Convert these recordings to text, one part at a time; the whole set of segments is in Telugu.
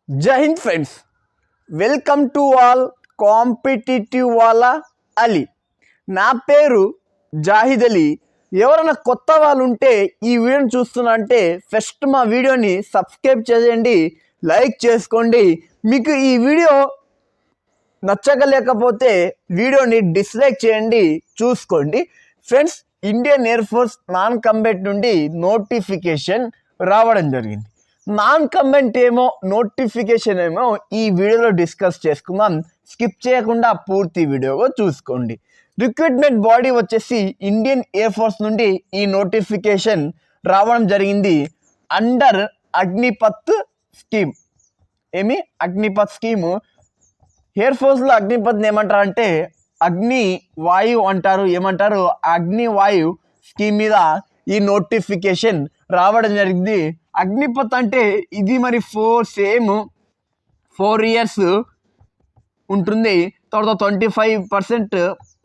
जय Hind friends, welcome to all competitive వాళ్ళ అలీ. నా పేరు జాహిద్ అలీ. ఎవరైనా కొత్త వాళ్ళు ఉంటే ఈ వీడియోని చూస్తున్నా అంటే ఫస్ట్ మా వీడియోని సబ్స్క్రైబ్ చేయండి, లైక్ చేసుకోండి. మీకు ఈ వీడియో నచ్చగలేకపోతే వీడియోని డిస్లైక్ చేయండి, చూసుకోండి. Friends, Indian air force non combat నుండి నోటిఫికేషన్ రావడం జరిగింది. నాన్ కంబాట్ ఏమో, నోటిఫికేషన్ ఏమో ఈ వీడియోలో డిస్కస్ చేసుకుందాం. స్కిప్ చేయకుండా పూర్తి వీడియోగా చూసుకోండి. రిక్రూట్మెంట్ బాడీ వచ్చేసి ఇండియన్ ఎయిర్ ఫోర్స్ నుండి ఈ నోటిఫికేషన్ రావడం జరిగింది అండర్ అగ్నిపత్ స్కీమ్. ఏమి అగ్నిపత్ స్కీము? ఎయిర్ ఫోర్స్లో అగ్నిపత్ని ఏమంటారంటే అగ్ని వాయువు అంటారు. ఏమంటారు? అగ్ని వాయువు స్కీమ్ మీద ఈ నోటిఫికేషన్ రావడం జరిగింది. అగ్నిపత్ అంటే ఇది మరి 4 ఇయర్స్ ఉంటుంది. తర్వాత 25%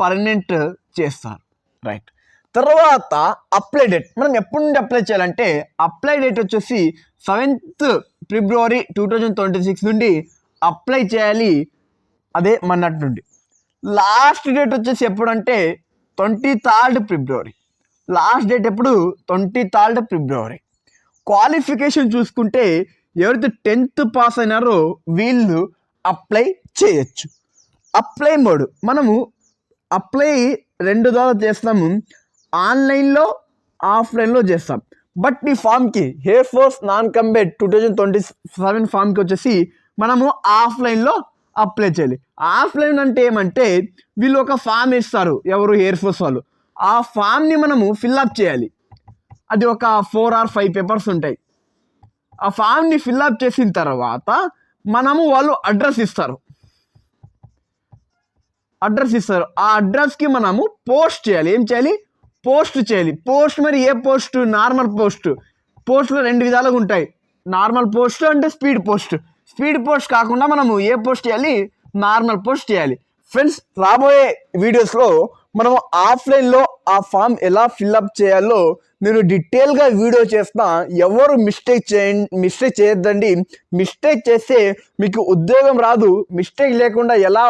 పర్మనెంట్ చేస్తారు. రైట్. తర్వాత అప్లై డేట్ మనం ఎప్పటి నుండి అప్లై చేయాలంటే అప్లై డేట్ వచ్చేసి 7th ఫిబ్రవరి 2026 నుండి అప్లై చేయాలి. అదే మొన్నటి నుండి. లాస్ట్ డేట్ వచ్చేసి ఎప్పుడంటే 23rd ఫిబ్రవరి. లాస్ట్ డేట్ ఎప్పుడు? 23rd ఫిబ్రవరి. క్వాలిఫికేషన్ చూసుకుంటే ఎవరైతే 10th పాస్ అయినారో వీళ్ళు అప్లై చేయొచ్చు. అప్లై మోడ్ మనము అప్లై 2 ద్వారా చేస్తాము. ఆన్లైన్లో, ఆఫ్లైన్లో చేస్తాం. బట్ ఈ ఫామ్కి ఎయిర్ ఫోర్స్ నాన్ కంబాట్ 2027 ఫామ్కి వచ్చేసి మనము ఆఫ్లైన్లో అప్లై చేయాలి. ఆఫ్లైన్ అంటే ఏమంటే వీళ్ళు ఒక ఫామ్ ఇస్తారు, ఎవరు? ఎయిర్ ఫోర్స్ వాళ్ళు. ఆ ఫామ్ని మనము ఫిల్అప్ చేయాలి. అది ఒక 4 or 5 పేపర్స్ ఉంటాయి. ఆ ఫామ్ని ఫిల్అప్ చేసిన తర్వాత మనము వాళ్ళు అడ్రస్ ఇస్తారు. ఆ అడ్రస్కి మనము పోస్ట్ చేయాలి. ఏం చేయాలి? పోస్ట్ చేయాలి. పోస్ట్ మరి ఏ పోస్ట్? Normal post. పోస్ట్లో 2 విధాలుగా ఉంటాయి. నార్మల్ పోస్ట్ అంటే స్పీడ్ పోస్ట్. స్పీడ్ పోస్ట్ కాకుండా మనము ఏ పోస్ట్ చేయాలి? నార్మల్ పోస్ట్ చేయాలి. ఫ్రెండ్స్, రాబోయే వీడియోస్లో మనము ఆఫ్లైన్లో ఆ ఫామ్ ఎలా ఫిల్అప్ చేయాలో నేను డీటెయిల్గా వీడియో చేస్తా. ఎవరు మిస్టేక్ చేయొద్దండి. మిస్టేక్ చేస్తే మీకు ఉద్యోగం రాదు. మిస్టేక్ లేకుండా ఎలా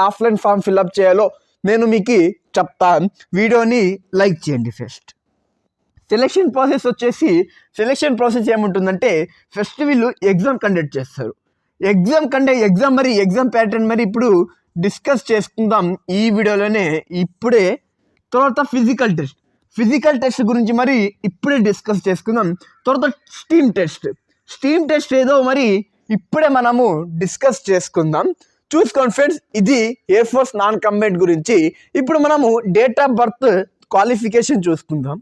ఆఫ్లైన్ ఫామ్ ఫిల్అప్ చేయాలో నేను మీకు చెప్తాను. వీడియోని లైక్ చేయండి. ఫస్ట్ సెలెక్షన్ ప్రాసెస్ ఏముంటుందంటే ఫస్ట్ వీళ్ళు ఎగ్జామ్ కండక్ట్ చేస్తారు. ఎగ్జామ్ ప్యాటర్న్ మరి ఇప్పుడు డిస్కస్ చేసుకుందాం ఈ వీడియోలోనే. ఇప్పుడే తర్వాత ఫిజికల్ టెస్ట్ గురించి మరి ఇప్పుడే డిస్కస్ చేసుకుందాం. తర్వాత స్టీమ్ టెస్ట్ ఏదో మరి ఇప్పుడే మనము డిస్కస్ చేసుకుందాం. చూసుకోండి ఫ్రెండ్స్, ఇది ఎయిర్ ఫోర్స్ నాన్ కంబాట్ గురించి. ఇప్పుడు మనము డేట్ ఆఫ్ బర్త్ క్వాలిఫికేషన్ చూసుకుందాం.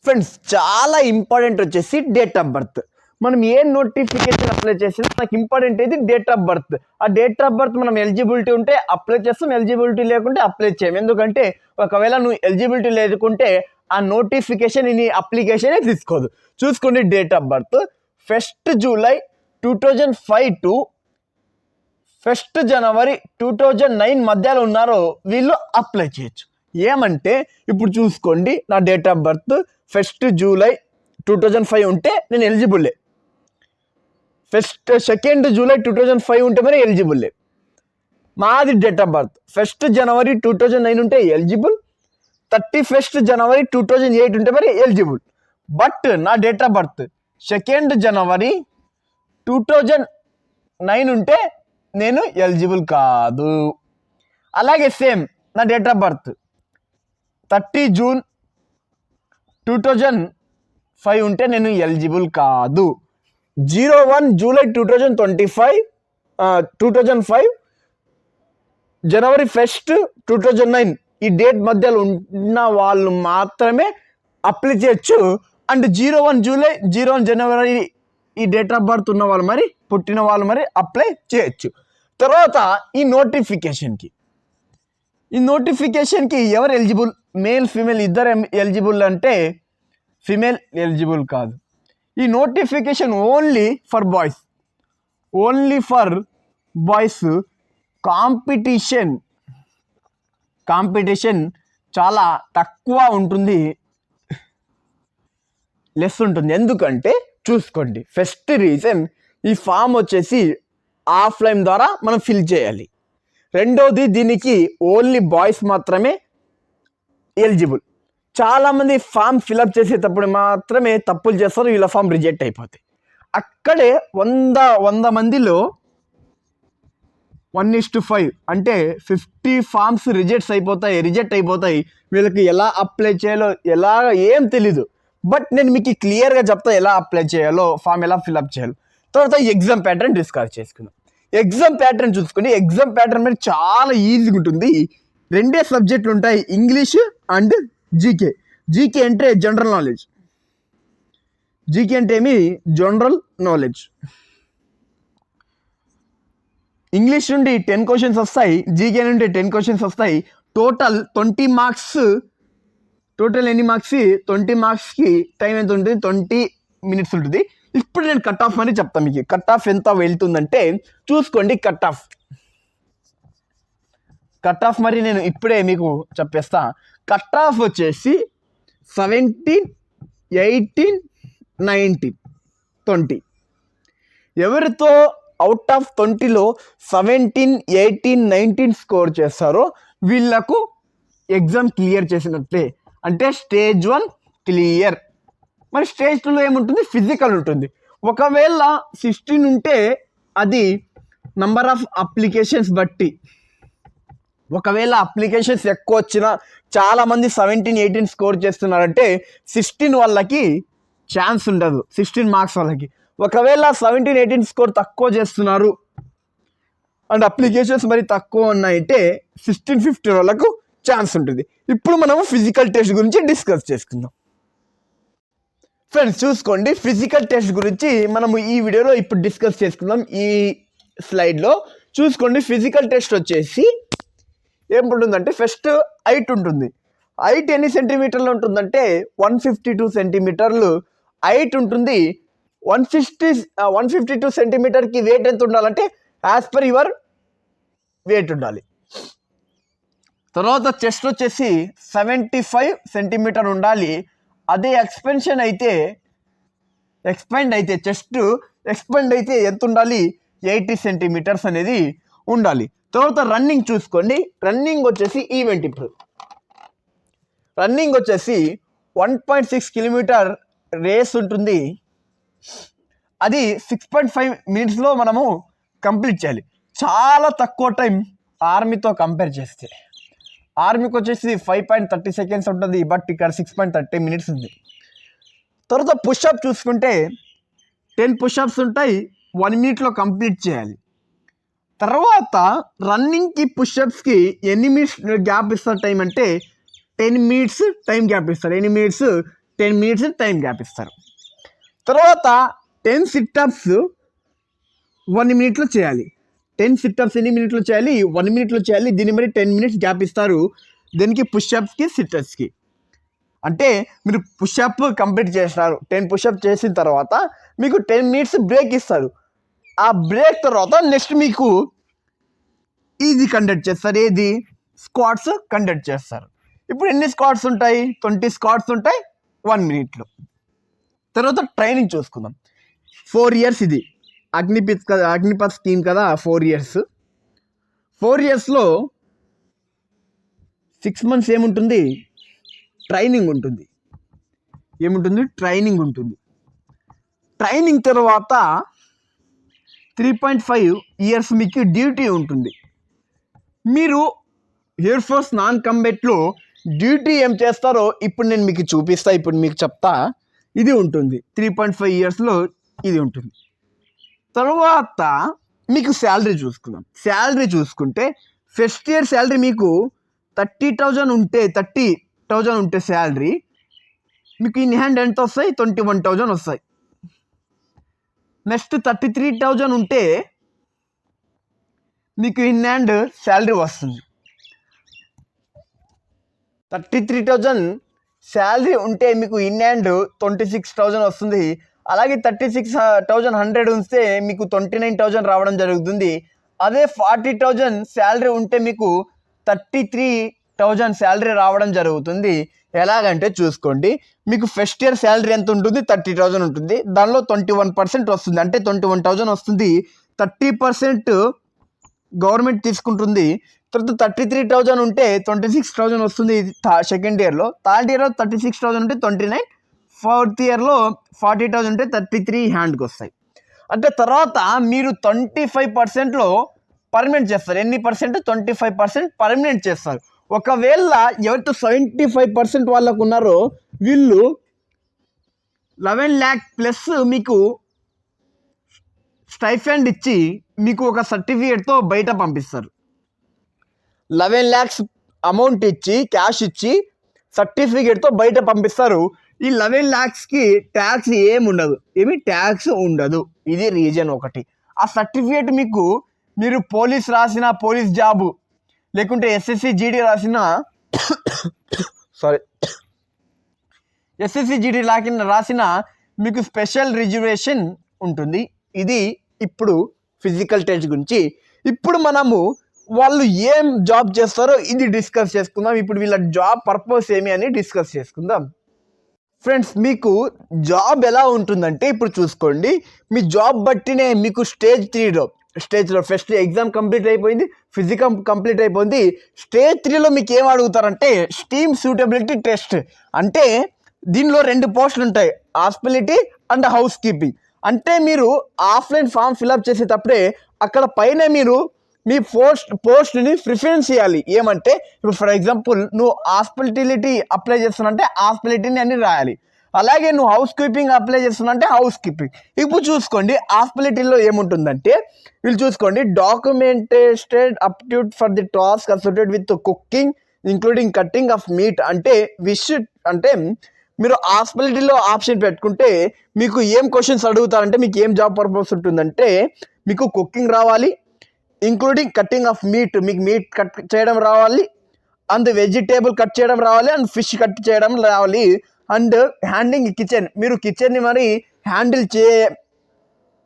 ఫ్రెండ్స్, చాలా ఇంపార్టెంట్ వచ్చేసి డేట్ ఆఫ్ బర్త్. మనం ఏ నోటిఫికేషన్ అప్లై చేసినా నాకు ఇంపార్టెంట్ అయితే డేట్ ఆఫ్ బర్త్. ఆ డేట్ ఆఫ్ బర్త్ మనం ఎలిజిబిలిటీ ఉంటే అప్లై చేస్తాం, ఎలిజిబిలిటీ లేకుంటే అప్లై చేయం. ఎందుకంటే ఒకవేళ నువ్వు ఎలిజిబిలిటీ లేకుంటే ఆ నోటిఫికేషన్ నీ అప్లికేషనే తీసుకోదు. చూసుకోండి, date of birth 1st July 2005 to 1st జనవరి 2009 మధ్యలో ఉన్నారో వీళ్ళు అప్లై చేయొచ్చు. ఏమంటే ఇప్పుడు చూసుకోండి, నా date of birth 1st July 2005 ఉంటే నేను ఎలిజిబుల్లే. 2nd జూలై 2005 ఉంటే మరి ఎలిజిబుల్లే. మాది డేట్ ఆఫ్ బర్త్ 1st జనవరి 2009 ఉంటే ఎలిజిబుల్. 31st జనవరి 2008 ఉంటే మరి ఎలిజిబుల్. బట్ నా డేట్ ఆఫ్ బర్త్ 2nd జనవరి 2009 ఉంటే నేను ఎలిజిబుల్ కాదు. అలాగే సేమ్ నా డేట్ ఆఫ్ బర్త్ 30 జూన్ 2005 ఉంటే నేను ఎలిజిబుల్ కాదు. 01 జూలై 2005 జనవరి 1st 2009 ఈ డేట్ మధ్యలో ఉన్న వాళ్ళు మాత్రమే అప్లై చేయొచ్చు. అండ్ 01 జూలై 01 జనవరి ఈ డేట్ ఆఫ్ బర్త్ ఉన్న వాళ్ళు మరి పుట్టిన వాళ్ళు మరి అప్లై చేయొచ్చు. తర్వాత ఈ నోటిఫికేషన్కి ఎవరు ఎలిజిబుల్? మేల్ ఫీమేల్ ఇద్దరు ఎలిజిబుల్ అంటే ఫీమేల్ ఎలిజిబుల్ కాదు. ఈ notification only for boys. Competition చాలా తక్కువ ఉంటుంది, లెస్ ఉంటుంది. ఎందుకంటే చూసుకోండి, ఫస్ట్ రీజన్ ఈ ఫామ్ వచ్చేసి ఆఫ్లైన్ ద్వారా మనం ఫిల్ చేయాలి. రెండోది దీనికి ఓన్లీ బాయ్స్ మాత్రమే ఎలిజిబుల్. చాలామంది ఫామ్ ఫిలప్ చేసేటప్పుడు మాత్రమే తప్పులు చేస్తారు, వీళ్ళ ఫామ్ రిజెక్ట్ అయిపోతాయి. అక్కడే 100 మందిలో 1:5 అంటే 50 ఫామ్స్ రిజెక్ట్ అయిపోతాయి. వీళ్ళకి ఎలా అప్లై చేయాలో ఏం తెలీదు. బట్ నేను మీకు క్లియర్గా చెప్తా ఎలా అప్లై చేయాలో, ఫామ్ ఎలా ఫిలప్ చేయాలో. తర్వాత ఎగ్జామ్ ప్యాటర్న్ డిస్కస్ చేసుకుందాం. ఎగ్జామ్ ప్యాటర్న్ చూసుకుని, ఎగ్జామ్ ప్యాటర్న్ మీద చాలా ఈజీగా ఉంటుంది. 2 సబ్జెక్టులు ఉంటాయి, ఇంగ్లీష్ అండ్ జీకే. జీకే అంటే జనరల్ నాలెడ్జ్. ఇంగ్లీష్ నుండి 10 క్వశ్చన్స్ వస్తాయి, జీకే నుండి 10 క్వశ్చన్స్ వస్తాయి. Total 20 marks. టోటల్ ఎన్ని మార్క్స్? 20 మార్క్స్కి టైం ఎంత ఉంటుంది? 20 మినిట్స్ ఉంటుంది. ఇప్పుడు నేను కట్ ఆఫ్ అని చెప్తాను మీకు. కట్ ఆఫ్ ఎంత వెళ్తుందంటే చూసుకోండి. కట్ ఆఫ్ మరి నేను ఇప్పుడే మీకు చెప్పేస్తా. కట్ ఆఫ్ వచ్చేసి 17, 18, 19, 20. ఎవరితో అవుట్ ఆఫ్ 20లో 17, 18, 19 స్కోర్ చేస్తారో వీళ్ళకు ఎగ్జామ్ క్లియర్ చేసినట్లే. అంటే స్టేజ్ 1 క్లియర్. మరి స్టేజ్ 2లో ఏముంటుంది? ఫిజికల్ ఉంటుంది. ఒకవేళ 16 ఉంటే అది నంబర్ ఆఫ్ అప్లికేషన్స్ బట్టి. ఒకవేళ అప్లికేషన్స్ ఎక్కువ వచ్చినా, చాలామంది 17, 18 స్కోర్ చేస్తున్నారంటే 16 వాళ్ళకి ఛాన్స్ ఉండదు, 16 మార్క్స్ వాళ్ళకి. ఒకవేళ 17, 18 స్కోర్ తక్కువ చేస్తున్నారు అండ్ అప్లికేషన్స్ మరి తక్కువ ఉన్నాయంటే 16, 15 వాళ్ళకు ఛాన్స్ ఉంటుంది. ఇప్పుడు మనము ఫిజికల్ టెస్ట్ గురించి డిస్కస్ చేసుకుందాం. ఫ్రెండ్స్ చూసుకోండి, ఫిజికల్ టెస్ట్ గురించి మనము ఈ వీడియోలో ఇప్పుడు డిస్కస్ చేసుకుందాం. ఈ స్లైడ్లో చూసుకోండి. ఫిజికల్ టెస్ట్ వచ్చేసి ఏముంటుందంటే ఫస్ట్ హైట్ ఉంటుంది. హైట్ ఎన్ని సెంటీమీటర్లు ఉంటుందంటే 152 సెంటీమీటర్లు హైట్ ఉంటుంది. 152 సెంటీమీటర్కి వెయిట్ ఎంత ఉండాలంటే యాజ్ పర్ యువర్ వెయిట్ ఉండాలి. తర్వాత చెస్ట్ వచ్చేసి 75 సెంటీమీటర్ ఉండాలి. అదే ఎక్స్పెండ్ అయితే చెస్ట్ ఎక్స్పెండ్ అయితే ఎంత ఉండాలి? 80 సెంటీమీటర్స్ అనేది ఉండాలి. తర్వాత రన్నింగ్ చూసుకోండి. రన్నింగ్ వచ్చేసి ఈవెంట్. ఇప్పుడు రన్నింగ్ వచ్చేసి 1.6 కిలోమీటర్ రేస్ ఉంటుంది. అది 6.5 మినిట్స్లో మనము కంప్లీట్ చేయాలి. చాలా తక్కువ టైం ఆర్మీతో కంపేర్ చేస్తే. ఆర్మీకి వచ్చేసి 5.30 సెకండ్స్ ఉంటుంది, బట్ ఇక్కడ 6.30 మినిట్స్ ఉంది. తర్వాత పుషప్ చూసుకుంటే 10 పుషప్స్ ఉంటాయి, 1 మినిట్లో కంప్లీట్ చేయాలి. తర్వాత రన్నింగ్కి పుషప్స్కి ఎన్ని మినిట్స్ గ్యాప్ ఇస్తారు టైం అంటే 10 మినిట్స్ టైం గ్యాప్ ఇస్తారు. 10 మినిట్స్ టైం గ్యాప్ ఇస్తారు. తర్వాత 10 సిట్అప్స్ 1 మినిట్లో చేయాలి. 10 సిట్అప్స్ ఎన్ని మినిట్లో చేయాలి? 1 మినిట్లో చేయాలి. దీన్ని మరి 10 మినిట్స్ గ్యాప్ ఇస్తారు దీనికి, పుషప్స్కి సిట్అప్స్కి. అంటే మీరు పుషప్ కంప్లీట్ చేసినారు, 10 పుషప్ చేసిన తర్వాత మీకు 10 మినిట్స్ బ్రేక్ ఇస్తారు. ఆ బ్రేక్ తర్వాత నెక్స్ట్ మీకు ఇది కండక్ట్ చేస్తారు. ఏది? స్క్వాట్స్ కండక్ట్ చేస్తారు. ఇప్పుడు ఎన్ని స్క్వాట్స్ ఉంటాయి? 20 స్క్వాట్స్ ఉంటాయి 1 మినిట్లో. తర్వాత ట్రైనింగ్ చూసుకుందాం. 4 ఇయర్స్ ఇది అగ్నిపథ్ స్కీమ్ కదా, 4 ఇయర్స్. 4 ఇయర్స్లో 6 మంత్స్ ఏముంటుంది? ట్రైనింగ్ ఉంటుంది. ట్రైనింగ్ ఉంటుంది. ట్రైనింగ్ తర్వాత 3.5 ఇయర్స్ మీకు డ్యూటీ ఉంటుంది. మీరు ఎయిర్ ఫోర్స్ నాన్ కంబాట్లో డ్యూటీ ఏం చేస్తారో ఇప్పుడు నేను మీకు చూపిస్తా, ఇప్పుడు మీకు చెప్తా. ఇది ఉంటుంది 3.5 ఇయర్స్లో ఇది ఉంటుంది. తర్వాత మీకు శాలరీ చూసుకుందాం. శాలరీ చూసుకుంటే ఫస్ట్ ఇయర్ శాలరీ మీకు 30,000 ఉంటే శాలరీ మీకు ఇన్ హ్యాండ్ ఎంత వస్తాయి? 21,000 వస్తాయి. నెక్స్ట్ 33,000 ఉంటే మీకు ఇన్ హ్యాండ్ శాలరీ వస్తుంది. 33,000 శాలరీ ఉంటే మీకు ఇన్ హ్యాండ్ 26,000 వస్తుంది. అలాగే 36,100 ఉంటే మీకు 29,000 రావడం జరుగుతుంది. అదే 40,000 శాలరీ ఉంటే మీకు 33,000 శాలరీ రావడం జరుగుతుంది. ఎలాగంటే చూసుకోండి, మీకు ఫస్ట్ ఇయర్ శాలరీ ఎంత ఉంటుంది? 30,000 ఉంటుంది. దానిలో 21% వస్తుంది, అంటే 21,000 వస్తుంది. 30% గవర్నమెంట్ తీసుకుంటుంది. తర్వాత 33,000 ఉంటే 26,000 వస్తుంది సెకండ్ ఇయర్లో. థర్డ్ ఇయర్లో 36,000 ఉంటే 29, ఫోర్త్ ఇయర్లో 40,000 ఉంటే 33 హ్యాండ్కి వస్తాయి. అంటే తర్వాత మీరు 25%లో పర్మనెంట్ చేస్తారు. ఎన్ని పర్సెంట్? 25% పర్మనెంట్ చేస్తారు. ఒకవేళ ఎవరితో 75% వాళ్ళకు ఉన్నారో వీళ్ళు 11 lakh ప్లస్ మీకు స్టైఫండ్ ఇచ్చి మీకు ఒక సర్టిఫికేట్తో బయట పంపిస్తారు. 11 lakhs అమౌంట్ ఇచ్చి, క్యాష్ ఇచ్చి సర్టిఫికేట్తో బయట పంపిస్తారు. ఈ 11 lakhsకి ట్యాక్స్ ట్యాక్స్ ఉండదు. ఇది రీజన్ ఒకటి. ఆ సర్టిఫికేట్ మీరు పోలీస్ రాసిన పోలీస్ జాబు, లేకుంటే SSC GD రాసిన SSC GD రాసిన మీకు స్పెషల్ రిజర్వేషన్ ఉంటుంది. ఇది ఇప్పుడు ఫిజికల్ టెస్ట్ గురించి. ఇప్పుడు మనము వాళ్ళు ఏం జాబ్ చేస్తారో ఇది డిస్కస్ చేసుకుందాం. ఇప్పుడు వీళ్ళ జాబ్ పర్పస్ ఏమి అని డిస్కస్ చేసుకుందాం. ఫ్రెండ్స్, మీకు జాబ్ ఎలా ఉంటుందంటే ఇప్పుడు చూసుకోండి. మీ జాబ్ బట్టినే మీకు స్టేజ్ 3లో ఫస్ట్ ఎగ్జామ్ కంప్లీట్ అయిపోయింది, ఫిజికల్ కంప్లీట్ అయిపోయింది. స్టేజ్ 3లో మీకు ఏం అడుగుతారంటే స్టీమ్ సూటబిలిటీ టెస్ట్. అంటే దీనిలో 2 పోస్టులు ఉంటాయి, హాస్పిటాలిటీ అండ్ హౌస్ కీపింగ్. అంటే మీరు ఆఫ్లైన్ ఫామ్ ఫిల్అప్ చేసేటప్పుడే అక్కడ పైన మీరు మీ పోస్ట్ని ప్రిఫరెన్స్ చేయాలి. ఏమంటే ఇప్పుడు ఫర్ ఎగ్జాంపుల్ నువ్వు హాస్పిటాలిటీ అప్లై చేస్తున్నంటే హాస్పిటాలిటీని అని రాయాలి. అలాగే నువ్వు హౌస్ కీపింగ్ అప్లై చేస్తున్నంటే హౌస్ కీపింగ్. ఇప్పుడు చూసుకోండి హాస్పిటాలిటీలో ఏముంటుందంటే వీళ్ళు చూసుకోండి, documented aptitude for the task associated with cooking including cutting of meat. అంటే అంటే మీరు హాస్పిటాలిటీలో ఆప్షన్ పెట్టుకుంటే మీకు ఏం క్వశ్చన్స్ అడుగుతారంటే మీకు ఏం జాబ్ పర్పస్ ఉంటుందంటే మీకు కుకింగ్ రావాలి, ఇంక్లూడింగ్ కట్టింగ్ ఆఫ్ మీట్, మీకు మీట్ కట్ చేయడం రావాలి, అండ్ వెజిటేబుల్ కట్ చేయడం రావాలి, అండ్ ఫిష్ కట్ చేయడం రావాలి, అండ్ హ్యాండ్లింగ్ కిచెన్, మీరు కిచెన్ని మరి హ్యాండిల్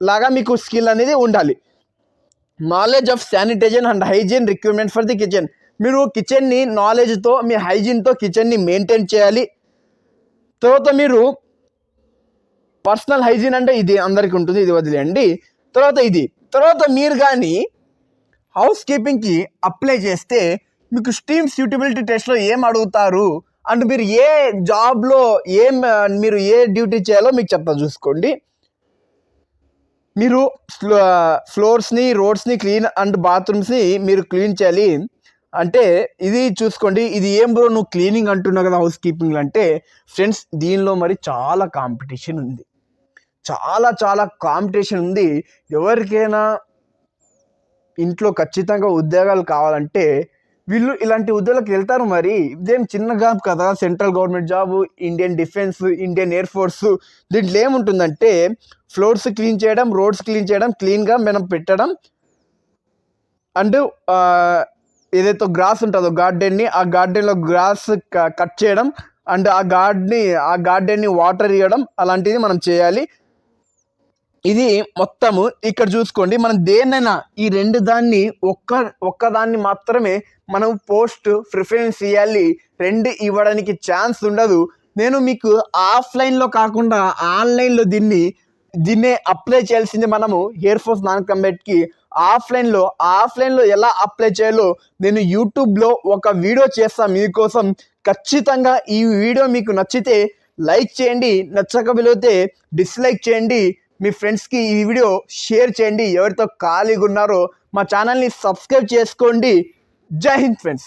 లాగా మీకు స్కిల్ అనేది ఉండాలి. Knowledge of sanitization and hygiene requirement for the kitchen, మీరు కిచెన్ని నాలెడ్జ్తో మీ హైజీన్తో కిచెన్ని మెయింటైన్ చేయాలి. తర్వాత మీరు పర్సనల్ హైజీన్ అంటే ఇది అందరికీ ఉంటుంది, ఇది వదిలేయండి. తర్వాత మీరు కానీ హౌస్ కీపింగ్కి అప్లై చేస్తే మీకు స్టీమ్ సూటబిలిటీ టెస్ట్లో ఏం అడుగుతారు అండ్ మీరు ఏ జాబ్లో మీరు ఏ డ్యూటీ చేయాలో మీకు చెప్తా. చూసుకోండి, మీరు ఫ్లోర్స్ని, రోడ్స్ని క్లీన్ అండ్ బాత్రూమ్స్ని మీరు క్లీన్ చేయాలి. అంటే ఇది చూసుకోండి, ఇది ఏం బ్రో నువ్వు క్లీనింగ్ అంటున్నావు కదా హౌస్ కీపింగ్ అంటే, ఫ్రెండ్స్ దీనిలో మరి చాలా కాంపిటీషన్ ఉంది, చాలా కాంపిటీషన్ ఉంది. ఎవరికైనా ఇంట్లో ఖచ్చితంగా ఉద్యోగాలు కావాలంటే వీళ్ళు ఇలాంటి ఉద్యోగాలకు వెళ్తారు. మరి ఇదేం చిన్న జాబ్ కదా, central government job, Indian defence, Indian air force. దీంట్లో ఏముంటుందంటే ఫ్లోర్స్ క్లీన్ చేయడం, రోడ్స్ క్లీన్ చేయడం, క్లీన్గా మనం పెట్టడం, అండ్ ఏదైతే గ్రాస్ ఉంటుందో గార్డెన్ని, ఆ గార్డెన్లో గ్రాస్ కట్ చేయడం, అండ్ ఆ గార్డెన్ని వాటర్ ఇవ్వడం, అలాంటిది మనం చేయాలి. ఇది మొత్తము ఇక్కడ చూసుకోండి. మనం దేన్నైనా ఈ 2 దాన్ని ఒక్కదాన్ని మాత్రమే మనం పోస్ట్ ప్రిఫరెన్స్ ఇవ్వాలి, 2 ఇవ్వడానికి ఛాన్స్ ఉండదు. నేను మీకు ఆఫ్లైన్లో కాకుండా ఆన్లైన్లో దీన్నే అప్లై చేయాల్సింది. మనము ఎయిర్ ఫోర్స్ నాన్ కాంబాట్కి ఆఫ్లైన్లో ఎలా అప్లై చేయాలో నేను యూట్యూబ్లో ఒక వీడియో చేస్తాను మీకోసం. ఖచ్చితంగా ఈ వీడియో మీకు నచ్చితే లైక్ చేయండి, నచ్చకపోతే డిస్లైక్ చేయండి. మీ ఫ్రెండ్స్కి ఈ వీడియో షేర్ చేయండి. ఎవరితో ఖాళీగా ఉన్నారో మా ఛానల్ని సబ్స్క్రైబ్ చేసుకోండి. జై హింద్ ఫ్రెండ్స్.